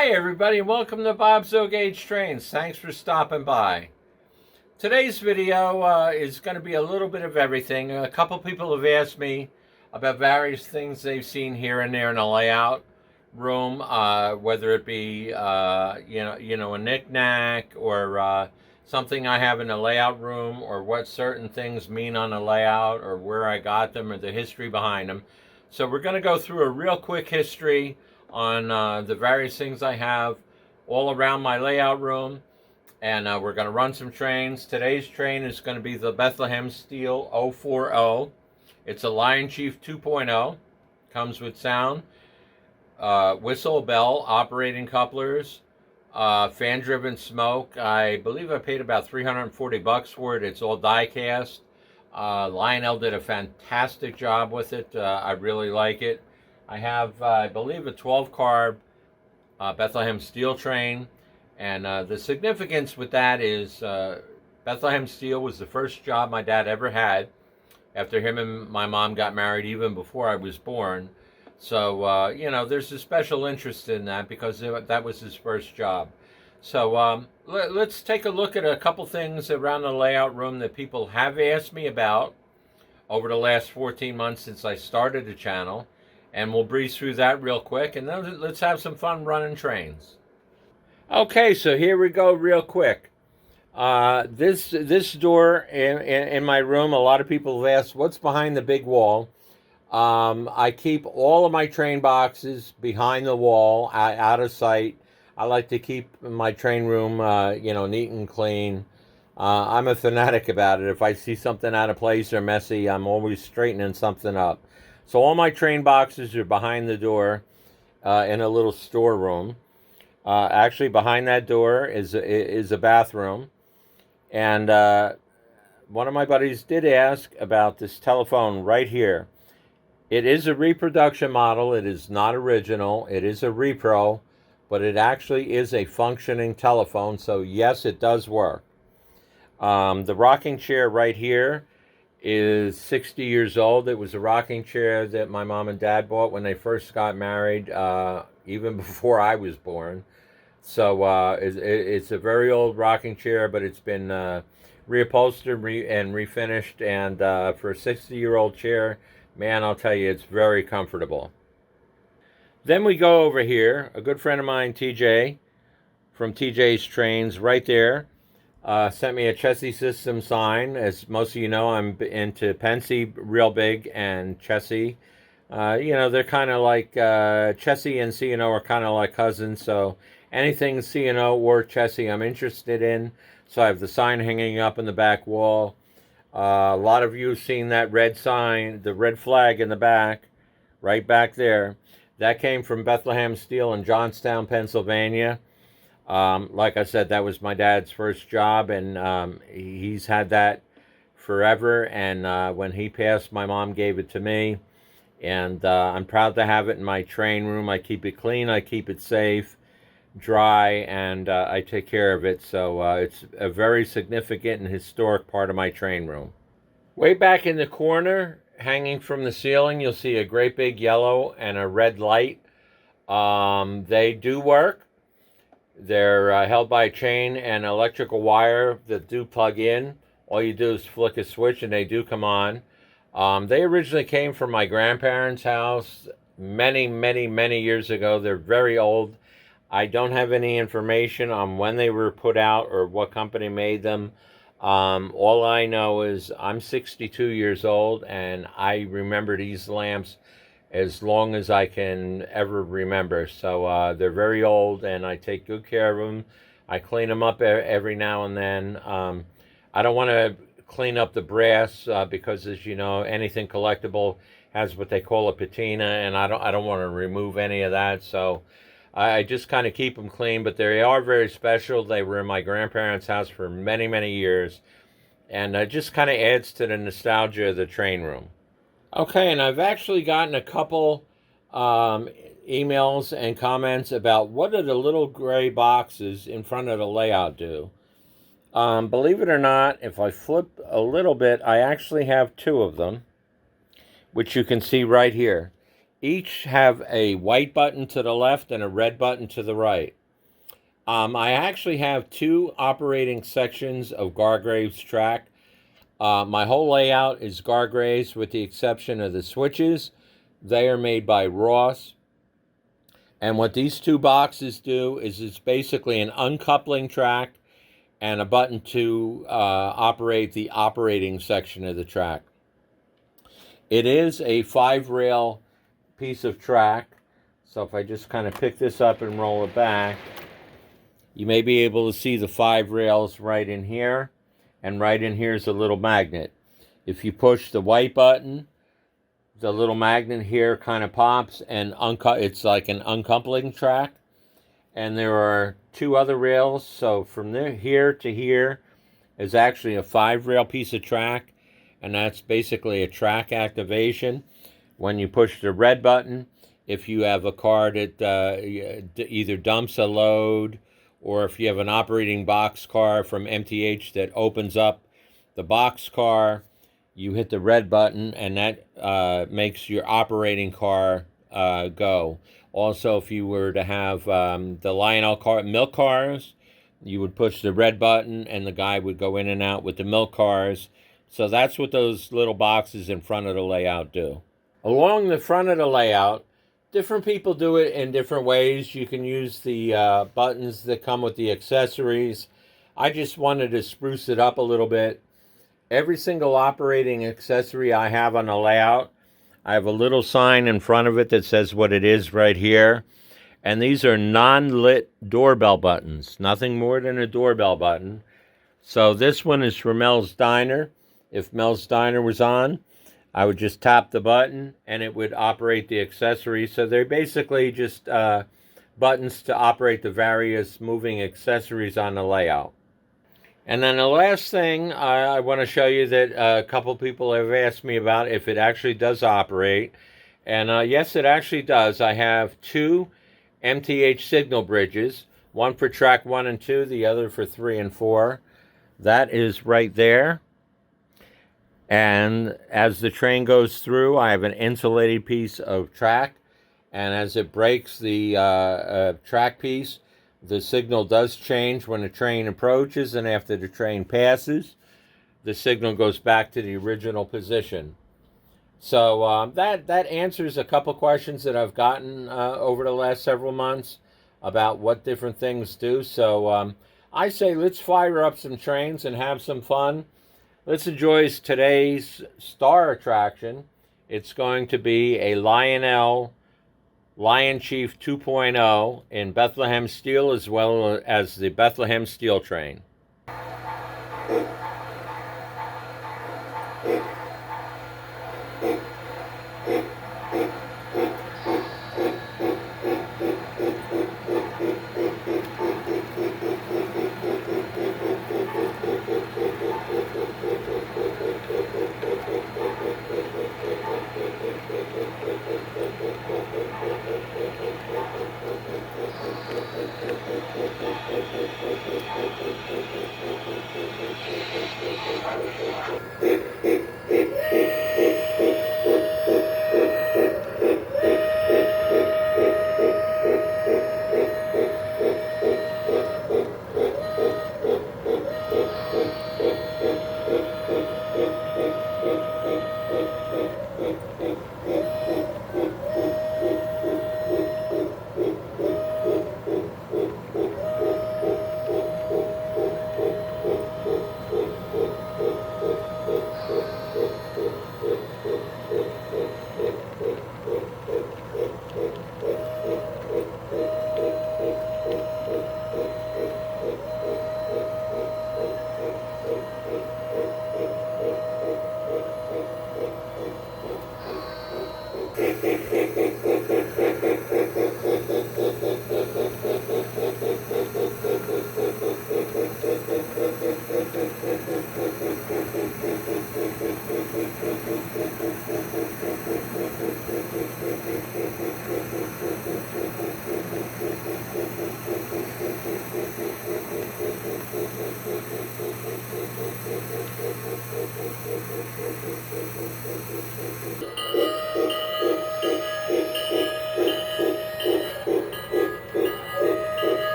Hi everybody and welcome to Bob's O-Gauge Trains. Thanks for stopping by. Today's video is going to be a little bit of everything. A couple people have asked me about various things they've seen here and there in the layout room, whether it be a knick-knack or something I have in the layout room, or what certain things mean on the layout, or where I got them, or the history behind them. So we're going to go through a real quick history on the various things I have all around my layout room, and we're going to run some trains. Today's train is going to be the Bethlehem Steel 040. It's a Lionchief 2.0. Comes with sound, whistle, bell, operating couplers, fan-driven smoke. I believe I paid about $340 for it. It's all die-cast. Lionel did a fantastic job with it. I really like it. I have, I believe, a 12-carb Bethlehem Steel train, and the significance with that is Bethlehem Steel was the first job my dad ever had after him and my mom got married, even before I was born. So, there's a special interest in that because that was his first job. So let's take a look at a couple things around the layout room that people have asked me about over the last 14 months since I started the channel. And we'll breeze through that real quick, and then let's have some fun running trains. Okay, so here we go real quick. This door in my room, a lot of people have asked, what's behind the big wall? I keep all of my train boxes behind the wall, out of sight. I like to keep my train room, neat and clean. I'm a fanatic about it. If I see something out of place or messy, I'm always straightening something up. So all my train boxes are behind the door in a little storeroom. Actually, behind that door is a bathroom. And one of my buddies did ask about this telephone right here. It is a reproduction model. It is not original. It is a repro, but it actually is a functioning telephone. So yes, it does work. The rocking chair right here is 60 years old. It was a rocking chair that my mom and dad bought when they first got married, even before I was born. So it's a very old rocking chair, but it's been reupholstered and refinished. And for a 60-year-old chair, man, I'll tell you, it's very comfortable. Then we go over here. A good friend of mine, TJ, from TJ's Trains, right there. Sent me a Chessie System sign. As most of you know, I'm into Pensy real big, and Chessie. They're kind of like, Chessie and C&O are kind of like cousins, so anything C&O or Chessie I'm interested in. So I have the sign hanging up in the back wall. A lot of you have seen that red sign, the red flag in the back, right back there. That came from Bethlehem Steel in Johnstown, Pennsylvania. Like I said, that was my dad's first job, and he's had that forever. And when he passed, my mom gave it to me, and I'm proud to have it in my train room. I keep it clean, I keep it safe, dry, and I take care of it. So it's a very significant and historic part of my train room. Way back in the corner, hanging from the ceiling, you'll see a great big yellow and a red light. They do work. They're held by a chain and electrical wire that do plug in. All you do is flick a switch and they do come on. They originally came from my grandparents' house many, many, many years ago. They're very old. I don't have any information on when they were put out or what company made them. All I know is I'm 62 years old, and I remember these lamps as long as I can ever remember. So they're very old, and I take good care of them. I clean them up every now and then. I don't want to clean up the brass because, as you know, anything collectible has what they call a patina, and I don't want to remove any of that. So I just kind of keep them clean, but they are very special. They were in my grandparents' house for many, many years, and it just kind of adds to the nostalgia of the train room. Okay, and I've actually gotten a couple emails and comments about what do the little gray boxes in front of the layout do. Believe it or not, if I flip a little bit, I actually have two of them, which you can see right here. each have a white button to the left and a red button to the right. I actually have two operating sections of Gargrave's track. My whole layout is Gargrave's with the exception of the switches. They are made by Ross. And what these two boxes do is it's basically an uncoupling track and a button to operate the operating section of the track. It is a 5-rail piece of track. So if I just kind of pick this up and roll it back, you may be able to see the 5 rails right in here. And right in here is a little magnet. If you push the white button, the little magnet here kind of pops and it's like an uncoupling track. And there are 2 other rails. So from here to here is actually a 5-rail piece of track. And that's basically a track activation. When you push the red button, if you have a car that either dumps a load, or if you have an operating box car from MTH that opens up the box car, you hit the red button and that makes your operating car go. Also, if you were to have the Lionel milk cars, you would push the red button and the guy would go in and out with the milk cars. So that's what those little boxes in front of the layout do. Along the front of the layout, different people do it in different ways. You can use the buttons that come with the accessories. I just wanted to spruce it up a little bit. Every single operating accessory I have on the layout, I have a little sign in front of it that says what it is right here. And these are non-lit doorbell buttons. Nothing more than a doorbell button. So this one is for Mel's Diner. If Mel's Diner was on, I would just tap the button and it would operate the accessory. So they're basically just buttons to operate the various moving accessories on the layout. And then the last thing I want to show you that a couple people have asked me about if it actually does operate. And yes, it actually does. I have 2 MTH signal bridges, one for track 1 and 2, the other for 3 and 4. That is right there. And as the train goes through, I have an insulated piece of track. And as it breaks the track piece, the signal does change when the train approaches, and after the train passes, the signal goes back to the original position. So that answers a couple questions that I've gotten over the last several months about what different things do. So I say let's fire up some trains and have some fun. Let's enjoy today's star attraction. It's going to be a Lionchief 2.0 in Bethlehem Steel, as well as the Bethlehem Steel train.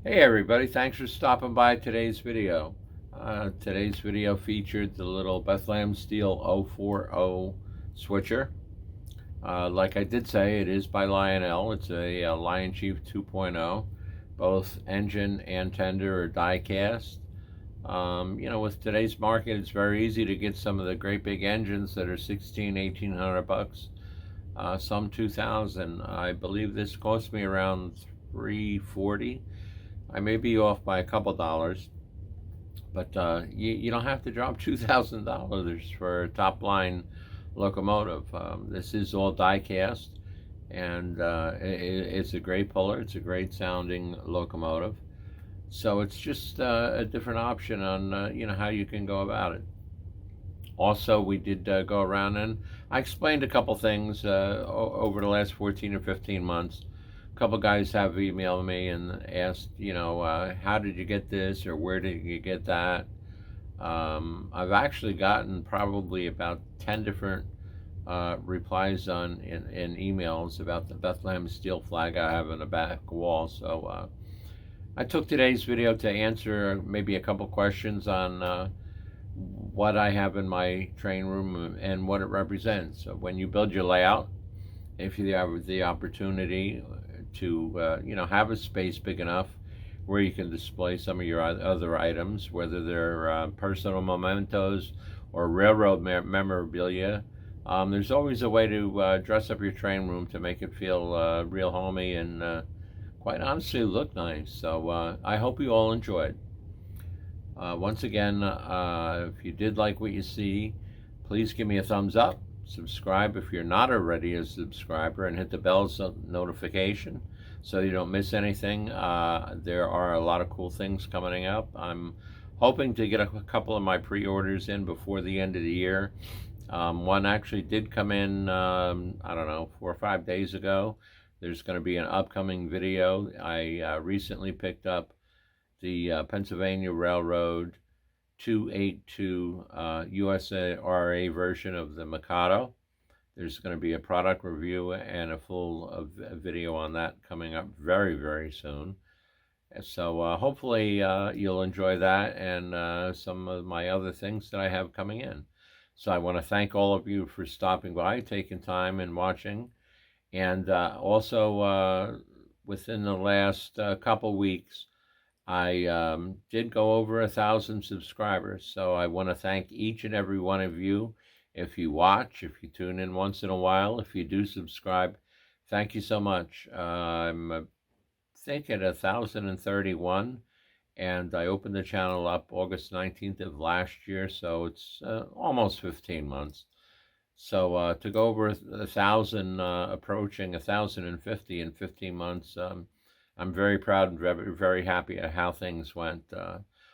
Hey everybody, thanks for stopping by today's video. Today's video featured the little Bethlehem Steel 040 switcher. Like I did say, it is by Lionel. It's a Lionchief 2.0. Both engine and tender are die cast. You know, with today's market, it's very easy to get some of the great big engines that are $1,800. Some 2,000. I believe this cost me around $340. I may be off by a couple dollars, but you don't have to drop $2,000 for a top line locomotive. This is all die cast, and it's a great puller. It's a great sounding locomotive. So it's just a different option on you know, how you can go about it. Also, we did go around and I explained a couple things over the last 14 or 15 months. A couple guys have emailed me and asked, you know, how did you get this, or where did you get that? I've actually gotten probably about 10 different replies in emails about the Bethlehem Steel flag I have on the back wall. So I took today's video to answer maybe a couple questions on what I have in my train room and what it represents. So when you build your layout, if you have the opportunity to you know, have a space big enough where you can display some of your other items, whether they're personal mementos or railroad memorabilia, there's always a way to dress up your train room to make it feel real homey and quite honestly look nice. So I hope you all enjoyed. Once again, if you did like what you see, please give me a thumbs up. Subscribe if you're not already a subscriber, and hit the bell notification so you don't miss anything. There are a lot of cool things coming up. I'm hoping to get a couple of my pre-orders in before the end of the year. One actually did come in, I don't know, 4 or 5 days ago. There's going to be an upcoming video. I recently picked up the Pennsylvania Railroad 282 USRA version of the Mikado. There's going to be a product review and a full video on that coming up very, very soon. So hopefully you'll enjoy that and some of my other things that I have coming in. So I want to thank all of you for stopping by, taking time and watching. And also within the last couple weeks, I did go over 1,000 subscribers, so I want to thank each and every one of you. If you watch, if you tune in once in a while, if you do subscribe, thank you so much. I'm I think at 1,031, and I opened the channel up August 19th of last year, so it's almost 15 months. So to go over 1,000, approaching 1,050 in 15 months, I'm very proud and very, very happy at how things went.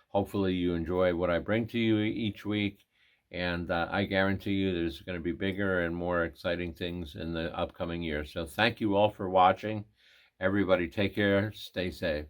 Hopefully you enjoy what I bring to you each week, and I guarantee you there's going to be bigger and more exciting things in the upcoming year. So thank you all for watching. Everybody take care, stay safe.